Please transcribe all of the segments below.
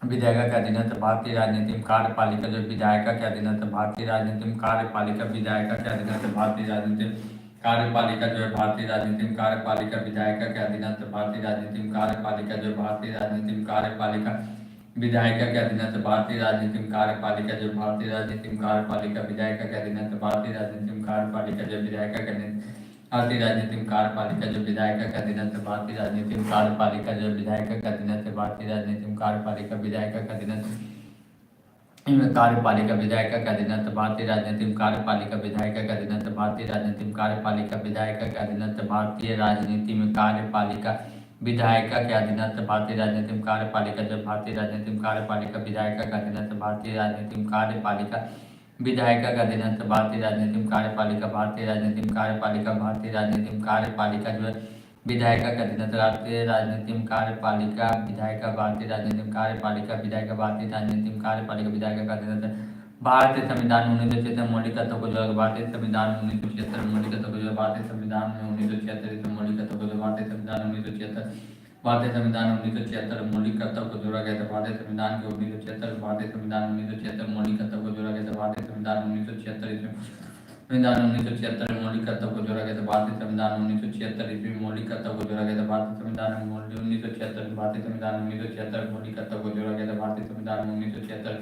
विधायिका के अधीनस्थ भारतीय राजनीति में कार्यपालिका जो विधायिका के अधीनस्थ भारतीय राजनीति में कार्यपालिका विधायिका के अधीनस्थ भारतीय राजनीति में कार्यपालिका जो है भारतीय राजनीति में कार्यपालिका विधायिका के अधीनस्थ भारतीय राजनीति में कार्यपालिका जो भारतीय राजनीति में कार्यपालिका विधायिका के अधीनस्थ भारतीय राजनीति में कार्यपालिका जो भारतीय राजनीति में कार्यपालिका विधायिका के अधीनस्थ भारतीय राजनीति में कार्यपालिका जो विधायिका के भारतीय राजनीति में कार्यपालिका जो विधायिका के अधीनस्थ भारतीय राजनीति में कार्यपालिका जो विधायिका के अधीनस्थ भारतीय राजनीति में कार्यपालिका विधायिका के अधीनस्थ कार्यपालिका विधायिका के अधीनस्थ भारतीय राजनीति में कार्यपालिका विधायिका के अधीनस्थ भारतीय राजनीति में कार्यपालिका विधायिका के अधीनस्थ भारतीय राजनीति में कार्यपालिका विधायिका के अधीनस्थ भारतीय राजनीति में कार्यपालिका जो भारतीय राजनीति में कार्यपालिका विधायिका के अधीनस्थ भारतीय राजनीति में कार्यपालिका विधायिका के अधीनस्थ भारतीय राजनीति में कार्यपालिका भारतीय राजनीति में कार्यपालिका भारतीय राजनीति में कार्यपालिका जो है विधायिका के अधीनस्थ राष्ट्रीय राजनीति में कार्यपालिका विधायिका भारतीय राजनीति में कार्यपालिका विधायिका भारतीय राजनीति में कार्यपालिका विधायिका का अधीनस्थ भारतीय संविधान में 1976 मौलिक तत्व को जो भारतीय संविधान में 1976 मौलिक तत्व को जो भारतीय संविधान में 1976 मौलिक तत्व को जो भारतीय संविधान में 1976 भारतीय संविधान में 1976 मौलिक तत्व को जोड़ा गया था भारतीय संविधान के 1976 भारतीय संविधान में 1976 मौलिक तत्व को जोड़ा गया था भारतीय संविधान में 1976 संविधान 1976 मौलिक तत्व को जोड़ा गया था भारतीय संविधान 1976 ईस्वी मौलिक तत्व को जोड़ा गया था भारतीय संविधान 1976 भारतीय संविधान 1976 मौलिक तत्व को जोड़ा गया था भारतीय संविधान 1976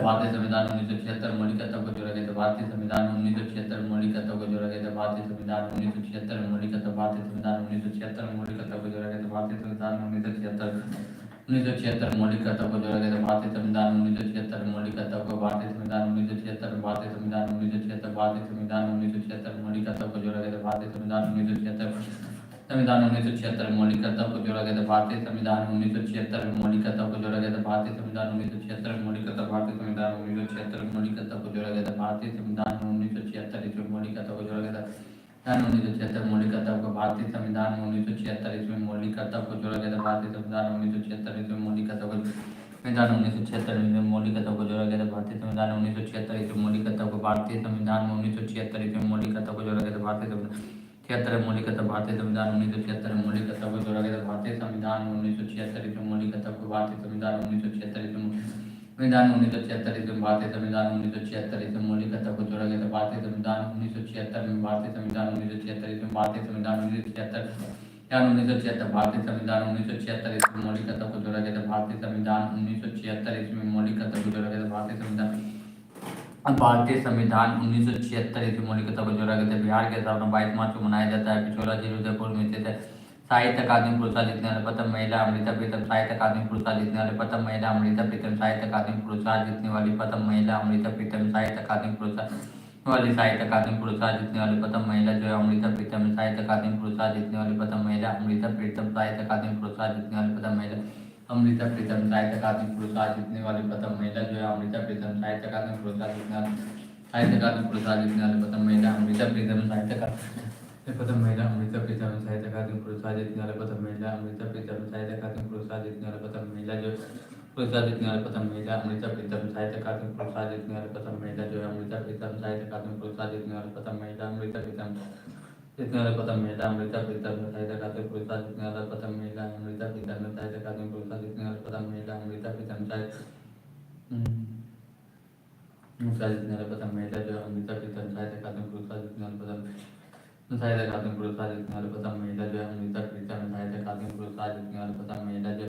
भारतीय संविधान 1976 मौलिक तत्व को जोड़ा गया था भारतीय संविधान 1976 मौलिक तत्व को जोड़ा गया था भारतीय संविधान 1976 मौलिक तत्व भारतीय संविधान 1976 मौलिक तत्व को जोड़ा गया था भारतीय संविधान 1976 मौलिक तत्व को जोड़ा गया था भारतीय संविधान 1976 मौलिक तत्व को भारतीय संविधान 1976 भारतीय संविधान 1976 भारतीय संविधान 1976 मौलिक तत्व को जोड़ा गया था भारतीय संविधान 1976 संविधान 1976 मौलिक तत्व को जोड़ा गया था भारतीय संविधान 1976 मौलिक तत्व को जोड़ा गया था भारतीय संविधान 1976 मौलिक तत्व भारतीय संविधान 1976 मौलिक तत्व को जोड़ा गया था भारतीय संविधान 1976 ईस्वी मौलिक तत्व को जोड़ा गया था 1976 मौलिक तत्व को भारतीय संविधान 1976 ईस्वी मौलिक तत्व को जोड़ा गया था भारतीय संविधान 1976 ईस्वी मौलिक तत्व को संविधान 1976 ईस्वी मौलिक तत्व को जोड़ा गया था भारतीय संविधान 1976 ईस्वी मौलिक तत्व को भारतीय संविधान 1976 ईस्वी मौलिक तत्व को जोड़ा गया था भारतीय संविधान मौलिक तत्व भारतीय संविधान 1976 मौलिक तत्व को जोड़ा गया था भारतीय संविधान 1976 ईस्वी मौलिक तत्व को भारतीय संविधान 1976 ईस्वी संविधान 1976 ईस्वी भारतीय संविधान 1976 ईस्वी मौलिक तत्व को जोड़ा गया था भारतीय संविधान 1976 में भारतीय संविधान 1976 ईस्वी भारतीय संविधान 1976 भारतीय संविधान 1976 ईस्वी मौलिक तत्व को जोड़ा गया था भारतीय संविधान 1976 ईस्वी मौलिक तत्व को जोड़ा गया था भारतीय संविधान 1976 ईस्वी मौलिक तत्व को जोड़ा गया था बिहार के स्थापना 22 मार्च को मनाया जाता है। पिछोला जिला उदयपुर में स्थित है। साहित्य अकादमी पुरस्कार जीतने वाले प्रथम महिला अमृता प्रीतम साहित्य अकादमी पुरस्कार जीतने वाले प्रथम महिला अमृता प्रीतम साहित्य अकादमी पुरस्कार जीतने वाली प्रथम महिला अमृता प्रीतम साहित्य अकादमी पुरस्कार साहित्य अकादमी पुरस्कार जीतने वाली प्रथम महिला जो है अमृता प्रीतम साहित्य अकादमी पुरस्कार जीतने वाली प्रथम महिला अमृता प्रीतम साहित्य अकादमी पुरस्कार जीतने वाली प्रथम महिला अमृता प्रीतम साहित्य अकादमी पुरस्कार जीतने वाली प्रथम महिला जो है अमृता प्रीतम साहित्य अकादमी पुरस्कार जीतने वाली साहित्य अकादमी पुरस्कार जीतने वाली प्रथम महिला अमृता प्रीतम साहित्य प्रथम महिला अमृता प्रीतम साहित्य अकादमी पुरस्कार जीतने वाले प्रथम महिला अमृता प्रीतम साहित्य अकादमी पुरस्कार जीतने वाले प्रथम महिला जो पुरस्कार जीतने वाले प्रथम महिला अमृता प्रीतम साहित्य अकादमी पुरस्कार जीतने वाले प्रथम महिला जो है अमृता प्रीतम साहित्य अकादमी पुरस्कार जीतने वाले प्रथम महिला अमृता प्रीतम जीतने वाले प्रथम महिला अमृता प्रीतम साहित्य अकादमी पुरस्कार जीतने वाला प्रथम महिला अमृता प्रीतम साहित्य अकादमी पुरस्कार जीतने वाले प्रथम महिला अमृता प्रीतम पुरस्कार जीतने वाले प्रथम महिला जो अमृता प्रीतम साहित्य अकादमी पुरस्कार जीतने वाले प्रथम साहित्य अकादमी पुरस्कार जीतने वाले प्रथम महिला जो अमृता प्रीतम साहित्य अकादमी पुरस्कार जीतने वाले प्रथम महिला जो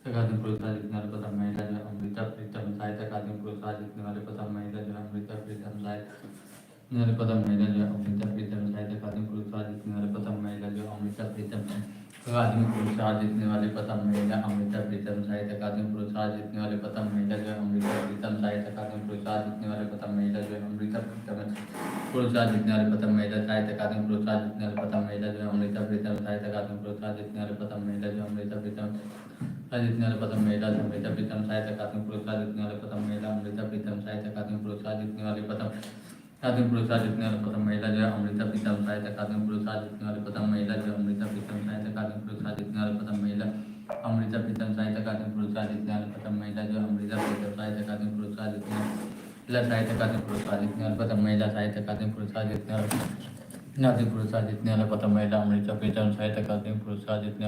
अकादमी पुरस्कार जीतने वाले प्रथम महिला जो अमृता प्रीतम साहित्य अकादमी पुरस्कार जीतने वाले प्रथम महिला जो अमृता प्रीतम साहित्य प्रथम महिला जो अमृता प्रीतम साहित्य अकादमी पुरस्कार जीतने वाले प्रथम महिला जो अमृता प्रीतम अकादमी पुरस्कार जीतने वाले प्रथम महिला अमृता प्रीतम साहित्य अकादमी पुरस्कार जीतने वाले प्रथम महिला जो अमृता प्रीतम साहित्य अकादमी पुरस्कार जीतने वाले प्रथम महिला जो अमृता प्रीतम पुरस्कार जीतने वाले प्रथम महिला साहित्य अकादमी पुरस्कार जीतने वाले प्रथम महिला जो अमृता प्रीतम साहित्य अकादमी पुरस्कार जीतने वाले प्रथम महिला जो अमृता प्रीतम जीतने वाले प्रथम महिला अमृता प्रीतम साहित्य अकादमी पुरस्कार जीतने वाले प्रथम महिला अमृता प्रीतम साहित्य अकादमी पुरस्कार जीतने वाले प्रथम अकादमी पुरस्कार जीतने वाले प्रथम महिला जो अमृता प्रीतम साहित्य अकादमी पुरस्कार जीतने वाले प्रथम महिला जो अमृता प्रीतम साहित्य अकादमी पुरस्कार जीतने वाले प्रथम महिला अमृता प्रीतम साहित्य अकादमी पुरस्कार जीतने वाले प्रथम महिला जो अमृता प्रीतम साहित्य अकादमी पुरस्कार जीतने साहित्य अकादमी पुरस्कार जीतने वाले प्रथम महिला साहित्य अकादमी पुरस्कार जीतने वाले पुरस्कार जीतने वाले प्रथम महिला अमृता प्रीतम साहित्य अकादमी पुरस्कार जीतने